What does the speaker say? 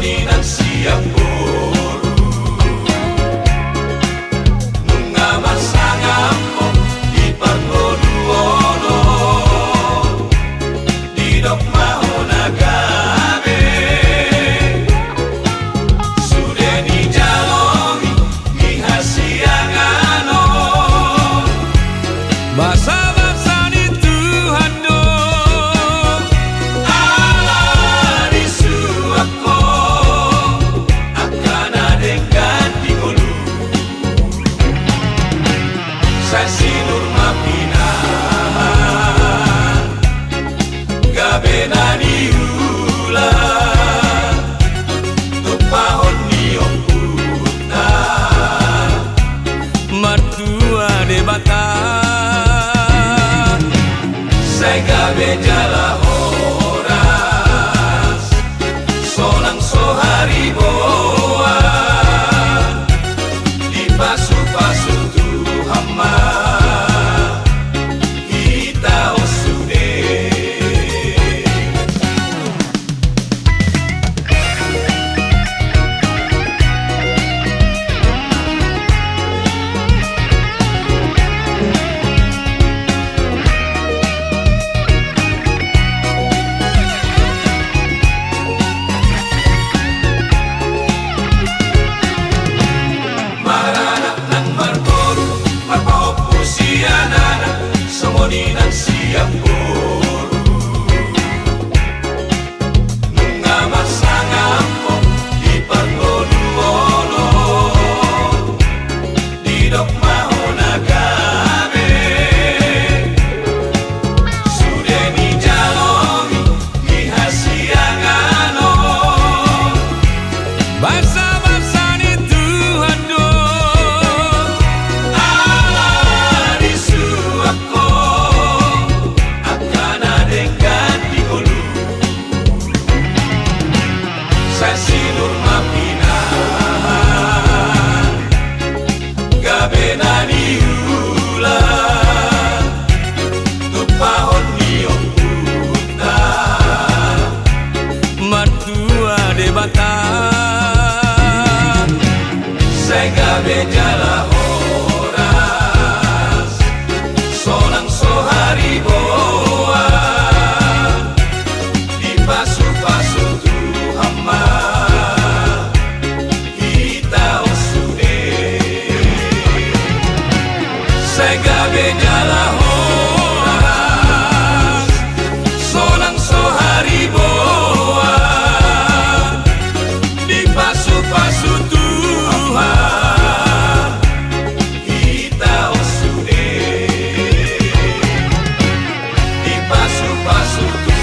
Sumoni ng siyang buru Nunga masangam mo Di pangoluolo Di dok mahonagabe Sudah dijalongi Di hasiangano Basa-basa ni Tuhan do Allah di suapko Akan adegan di golu Saya sinur mapina Gabe na diula Tupahon niyong puta Matua de bata Saya gabe jala horas Solang sohari boa Di pasu-pasu tuhama Kita osude Sumoni ng siyang buru Nunga masangam mo Di pangoluolo Di dok mahonagabe Sudah dijalongi Di hasiangano Basa-basa ni Tuhan do Allah di suapko Saya sinur mapina Gabe na diula Tupahon niyong puta Matua de bata Saya gabe jala horas Solang sohari boa Di pasu-pasu tuhama Kita osude Saya gabe jala horas Solang sohari boa Di pasu-pasu tuhama Kita osude Di pasu-pasu tuhama